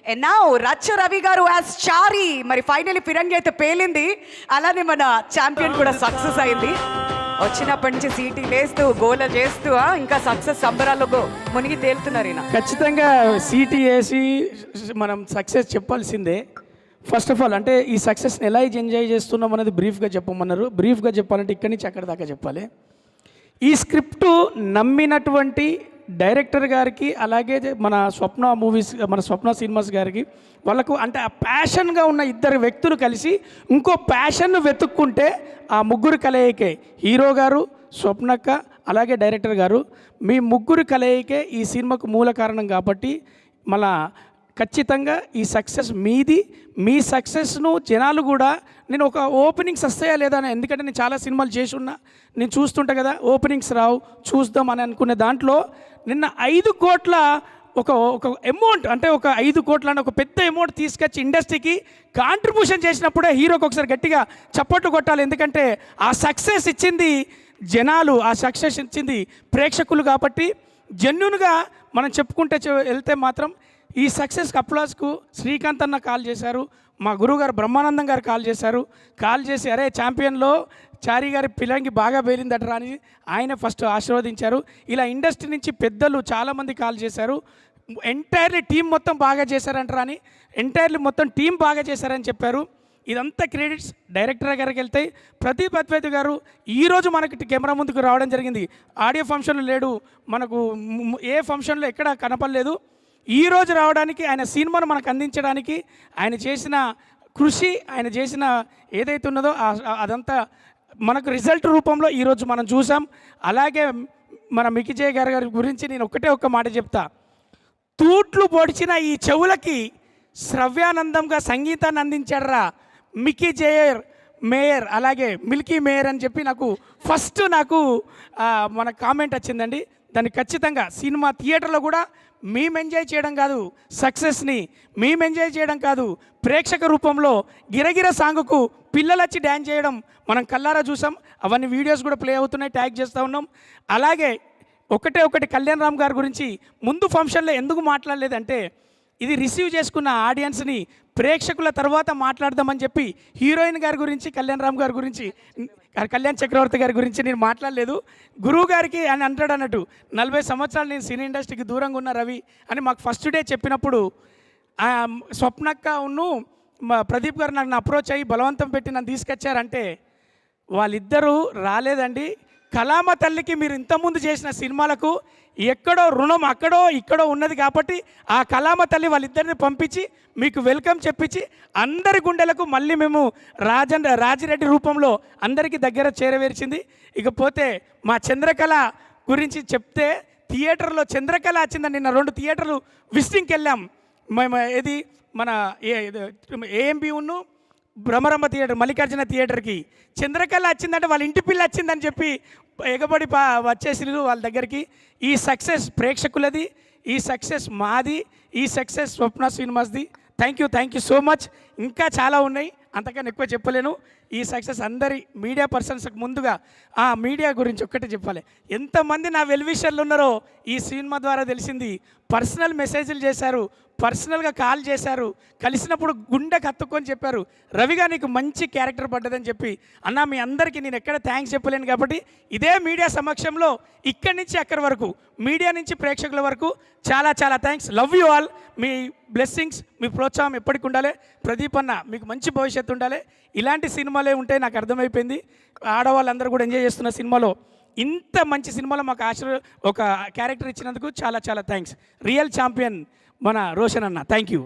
And now రచ్చ రవి గారు as చారి. మరి ఫైనలీ ఫిరంగి అయితే పేలింది, అలానే మన ఛాంపియన్ కూడా సక్సెస్ అయింది. వచ్చినప్పటి నుంచి సీటీ వేస్తూ గోల చేస్తూ ఇంకా సక్సెస్ సంబరాలకు మునిగి తేలుతున్నారు ఈయన. ఖచ్చితంగా సీటీ వేసి మనం సక్సెస్ చెప్పాల్సిందే. ఫస్ట్ ఆఫ్ ఆల్ అంటే ఈ సక్సెస్ని ఎలా ఎంజాయ్ చేస్తున్నాం అనేది బ్రీఫ్గా చెప్పమన్నారు. బ్రీఫ్గా చెప్పాలంటే ఇక్కడి నుంచి అక్కడి దాకా చెప్పాలి. ఈ స్క్రిప్టు నమ్మినటువంటి డైరెక్టర్ గారికి, అలాగే మన స్వప్న సినిమాస్ గారికి, వాళ్ళకు అంటే ఆ ప్యాషన్గా ఉన్న ఇద్దరు వ్యక్తులు కలిసి ఇంకో ప్యాషన్ను వెతుక్కుంటే ఆ ముగ్గురు కలయికే హీరో గారు, స్వప్నక్క, అలాగే డైరెక్టర్ గారు, మీ ముగ్గురు కలయికే ఈ సినిమాకు మూల కారణం. కాబట్టి మళ్ళా ఖచ్చితంగా ఈ సక్సెస్ మీది. మీ సక్సెస్ను జనాలు కూడా, నేను ఒక ఓపెనింగ్స్ వస్తాయా లేదా అని, ఎందుకంటే నేను చాలా సినిమాలు చేసి ఉన్నా, నేను చూస్తుంటా కదా, ఓపెనింగ్స్ రావు చూద్దాం అని అనుకునే దాంట్లో నిన్న 5 కోట్ల ఒక అమౌంట్, అంటే ఒక 5 కోట్ల అంటే ఒక పెద్ద అమౌంట్ తీసుకొచ్చి ఇండస్ట్రీకి కాంట్రిబ్యూషన్ చేసినప్పుడే హీరోకి ఒకసారి గట్టిగా చప్పట్లు కొట్టాలి. ఎందుకంటే ఆ సక్సెస్ ఇచ్చింది జనాలు, ఆ సక్సెస్ ఇచ్చింది ప్రేక్షకులు. కాబట్టి జెన్యున్గా మనం చెప్పుకుంటే వెళ్తే మాత్రం ఈ సక్సెస్కి అప్లాస్కు శ్రీకాంత్ అన్న కాల్ చేశారు, మా గురువుగారు బ్రహ్మానందం గారు కాల్ చేసి అరే ఛాంపియన్లో చారి గారి పిల్లంగి బాగా పేలిందటరా అని ఆయన ఫస్ట్ ఆశీర్వదించారు. ఇలా ఇండస్ట్రీ నుంచి పెద్దలు చాలామంది కాల్ చేశారు. ఎంటైర్లీ టీం మొత్తం బాగా చేశారంటారా అని, ఎంటైర్లీ మొత్తం టీం బాగా చేశారని చెప్పారు. ఇదంతా క్రెడిట్స్ డైరెక్టర్ గారికి వెళ్తాయి. ప్రదీప్ అద్వైత్ గారు ఈరోజు మనకి కెమెరా ముందుకు రావడం జరిగింది. ఆడియో ఫంక్షన్లో లేడు, మనకు ఏ ఫంక్షన్లో ఎక్కడ కనపడలేదు. ఈరోజు రావడానికి, ఆయన సినిమాను మనకు అందించడానికి ఆయన చేసిన కృషి, ఆయన చేసిన ఏదైతే ఉన్నదో అదంతా మనకు రిజల్ట్ రూపంలో ఈరోజు మనం చూసాం. అలాగే మన మికిజయ్ గారి గురించి నేను ఒక్క మాట చెప్తా. తూట్లు పొడిచిన ఈ చెవులకి శ్రవ్యానందంగా సంగీతాన్ని అందించాడరా మికిజయ్ మేయర్, అలాగే మిల్కీ మేయర్ అని చెప్పి నాకు మన కామెంట్ వచ్చిందండి. దాన్ని ఖచ్చితంగా సినిమా థియేటర్లో కూడా మేము ఎంజాయ్ చేయడం కాదు, సక్సెస్ని మేము ఎంజాయ్ చేయడం కాదు, ప్రేక్షక రూపంలో గిరగిర సాంగుకు పిల్లలు వచ్చి డ్యాన్స్ చేయడం మనం కల్లారా చూసాం. అవన్నీ వీడియోస్ కూడా ప్లే అవుతున్నాయి, ట్యాగ్ చేస్తూ ఉన్నాం. అలాగే ఒకటి కళ్యాణ్ రామ్ గారి గురించి ముందు ఫంక్షన్లో ఎందుకు మాట్లాడలేదంటే, ఇది రిసీవ్ చేసుకున్న ఆడియన్స్ని ప్రేక్షకుల తర్వాత మాట్లాడదామని చెప్పి హీరోయిన్ గారి గురించి, కళ్యాణ్ చక్రవర్తి గారి గురించి నేను మాట్లాడలేదు. గురువు గారికి అని అంటాడు అన్నట్టు, 40 సంవత్సరాలు నేను సినీ ఇండస్ట్రీకి దూరంగా ఉన్న రవి అని మాకు ఫస్ట్ డే చెప్పినప్పుడు స్వప్నక్క ప్రదీప్ గారు నన్ను అప్రోచ్ అయ్యి బలవంతం పెట్టి నన్ను తీసుకొచ్చారంటే, వాళ్ళిద్దరూ రాలేదండి. కళామ తల్లికి మీరు ఇంతకుముందు చేసిన సినిమాలకు ఎక్కడో రుణం అక్కడో ఇక్కడో ఉన్నది. కాబట్టి ఆ కళామ తల్లి వాళ్ళిద్దరిని పంపించి మీకు వెల్కమ్ చెప్పించి అందరి గుండెలకు మళ్ళీ మేము రాజిరెడ్డి రూపంలో అందరికీ దగ్గర చేరవేర్చింది. ఇకపోతే మా చంద్రకళ గురించి చెప్తే, థియేటర్లో చంద్రకళ వచ్చిందని నిన్న 2 థియేటర్లు విజిటింగ్కి వెళ్ళాం మేము. ఏది మన ఏఎంబి భ్రమరంభ థియేటర్, మల్లికార్జున థియేటర్కి చంద్రకళ వచ్చిందంటే వాళ్ళ ఇంటి పిల్ల వచ్చిందని చెప్పి ఎగబడి వచ్చేసిరు వాళ్ళ దగ్గరికి. ఈ సక్సెస్ ప్రేక్షకులది, ఈ సక్సెస్ మాది, ఈ సక్సెస్ స్వప్న సినిమాస్ది. Thank you so much. ఇంకా చాలా ఉన్నాయి, అంతకన్నా ఎక్కువ చెప్పలేను. ఈ సక్సెస్ అందరి మీడియా పర్సన్స్కి ముందుగా మీడియా గురించి ఒక్కటే చెప్పాలి. ఎంతమంది నా వెల్విషర్లు ఉన్నారో ఈ సినిమా ద్వారా తెలిసింది. పర్సనల్ మెసేజ్లు చేశారు, పర్సనల్గా కాల్ చేశారు, కలిసినప్పుడు గుండెకి హత్తుకొని చెప్పారు, రవిగా నీకు మంచి క్యారెక్టర్ పడ్డదని చెప్పి. అన్న మీ అందరికీ నేను ఎక్కడ థ్యాంక్స్ చెప్పలేను. కాబట్టి ఇదే మీడియా సమక్షంలో ఇక్కడి నుంచి అక్కడి వరకు, మీడియా నుంచి ప్రేక్షకుల వరకు చాలా థ్యాంక్స్. Love you all. మీ బ్లెస్సింగ్స్, మీ ప్రోత్సాహం ఎప్పటికి ఉండాలి. ప్రదీప్ అన్న మీకు మంచి భవిష్యత్తు ఉండాలి. ఇలాంటి సినిమాలే ఉంటే నాకు అర్థమైపోయింది. ఆడవాళ్ళందరూ కూడా ఎంజాయ్ చేస్తున్న సినిమాలో ఇంత మంచి సినిమాలో మాకు ఒక క్యారెక్టర్ ఇచ్చినందుకు చాలా థ్యాంక్స్. రియల్ ఛాంపియన్ మన రోషన్ అన్న. Thank you.